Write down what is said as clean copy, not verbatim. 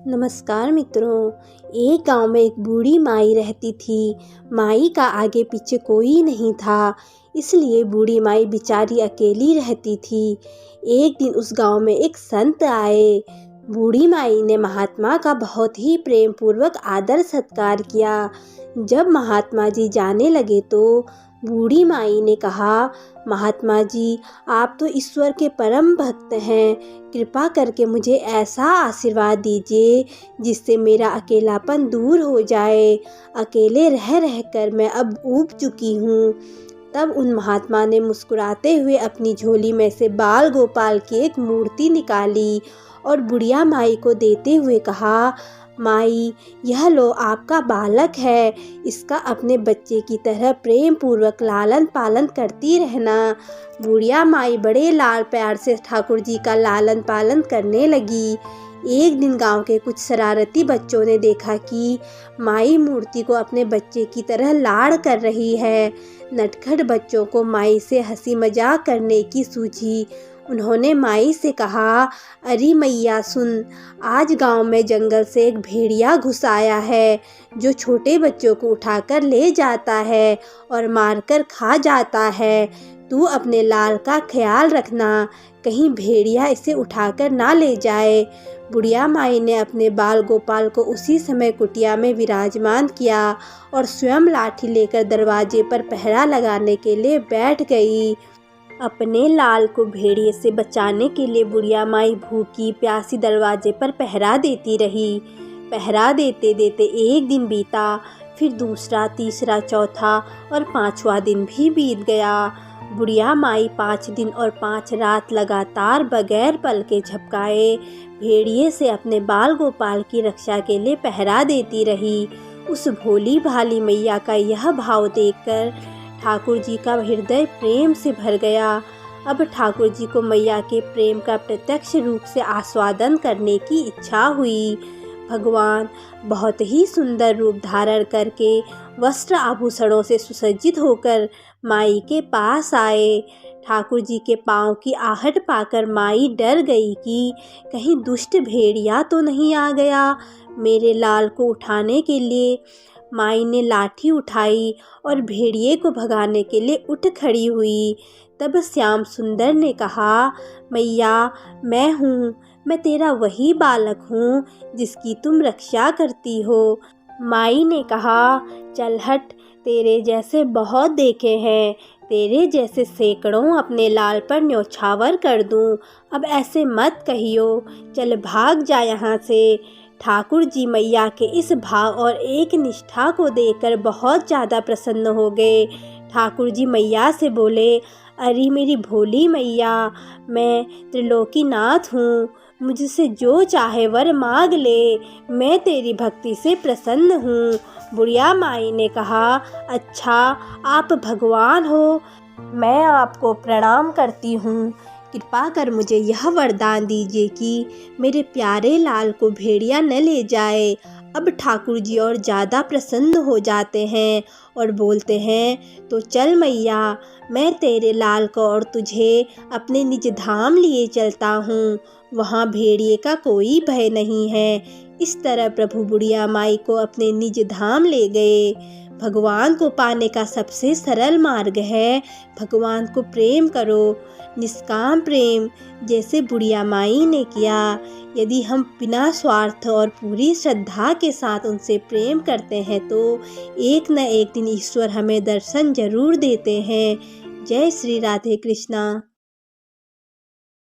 नमस्कार मित्रों। एक गांव में एक बूढ़ी माई रहती थी। माई का आगे पीछे कोई नहीं था, इसलिए बूढ़ी माई बेचारी अकेली रहती थी। एक दिन उस गांव में एक संत आए। बूढ़ी माई ने महात्मा का बहुत ही प्रेम पूर्वक आदर सत्कार किया। जब महात्मा जी जाने लगे तो बूढ़ी माई ने कहा, महात्मा जी, आप तो ईश्वर के परम भक्त हैं। कृपा करके मुझे ऐसा आशीर्वाद दीजिए जिससे मेरा अकेलापन दूर हो जाए। अकेले रह रहकर मैं अब ऊब चुकी हूँ। तब उन महात्मा ने मुस्कुराते हुए अपनी झोली में से बाल गोपाल की एक मूर्ति निकाली और बुढ़िया माई को देते हुए कहा, माई, यह लो आपका बालक है। इसका अपने बच्चे की तरह प्रेम पूर्वक लालन पालन करती रहना। बुढ़िया माई बड़े लाड प्यार से ठाकुर जी का लालन पालन करने लगी। एक दिन गांव के कुछ शरारती बच्चों ने देखा कि माई मूर्ति को अपने बच्चे की तरह लाड़ कर रही है। नटखट बच्चों को माई से हंसी मजाक करने की सूझी। उन्होंने माई से कहा, अरे मैया सुन, आज गांव में जंगल से एक भेड़िया घुस आया है जो छोटे बच्चों को उठाकर ले जाता है और मारकर खा जाता है। तू अपने लाल का ख्याल रखना, कहीं भेड़िया इसे उठाकर ना ले जाए। बुढ़िया माई ने अपने बाल गोपाल को उसी समय कुटिया में विराजमान किया और स्वयं लाठी लेकर दरवाजे पर पहरा लगाने के लिए बैठ गई। अपने लाल को भेड़िए से बचाने के लिए बुढ़िया माई भूखी प्यासी दरवाजे पर पहरा देती रही। पहरा देते देते एक दिन बीता, फिर दूसरा, तीसरा, चौथा और पांचवा दिन भी बीत गया। बुढ़िया माई 5 दिन और 5 रात लगातार बगैर पल के झपकाए भेड़िए से अपने बाल गोपाल की रक्षा के लिए पहरा देती रही। उस भोली भाली मैया का यह भाव देखकर ठाकुर जी का हृदय प्रेम से भर गया। अब ठाकुर जी को मैया के प्रेम का प्रत्यक्ष रूप से आस्वादन करने की इच्छा हुई। भगवान बहुत ही सुंदर रूप धारण करके वस्त्र आभूषणों से सुसज्जित होकर माई के पास आए। ठाकुर जी के पाँव की आहट पाकर माई डर गई कि कहीं दुष्ट भेड़िया तो नहीं आ गया मेरे लाल को उठाने के लिए। माई ने लाठी उठाई और भेड़िए को भगाने के लिए उठ खड़ी हुई। तब श्याम सुंदर ने कहा, मैया, मैं तेरा वही बालक हूँ जिसकी तुम रक्षा करती हो। माई ने कहा, चल हट, तेरे जैसे बहुत देखे हैं, तेरे जैसे सैकड़ों अपने लाल पर न्योछावर कर दूँ। अब ऐसे मत कहियो, चल भाग जा यहाँ से। ठाकुर जी मैया के इस भाव और एक निष्ठा को देखकर बहुत ज़्यादा प्रसन्न हो गए। ठाकुर जी मैया से बोले, अरे मेरी भोली मैया, मैं त्रिलोकीनाथ हूँ, मुझसे जो चाहे वर मांग ले, मैं तेरी भक्ति से प्रसन्न हूँ। बुढ़िया माई ने कहा, अच्छा, आप भगवान हो, मैं आपको प्रणाम करती हूँ। कृपा कर मुझे यह वरदान दीजिए कि मेरे प्यारे लाल को भेड़िया न ले जाए। अब ठाकुर जी और ज़्यादा प्रसन्न हो जाते हैं और बोलते हैं, तो चल मैया, मैं तेरे लाल को और तुझे अपने निज धाम लिए चलता हूँ। वहाँ भेड़िए का कोई भय नहीं है। इस तरह प्रभु बुढ़िया माई को अपने निज धाम ले गए। भगवान को पाने का सबसे सरल मार्ग है भगवान को प्रेम करो, निष्काम प्रेम, जैसे बुढ़िया माई ने किया। यदि हम बिना स्वार्थ और पूरी श्रद्धा के साथ उनसे प्रेम करते हैं तो एक न एक दिन ईश्वर हमें दर्शन जरूर देते हैं। जय श्री राधे कृष्णा।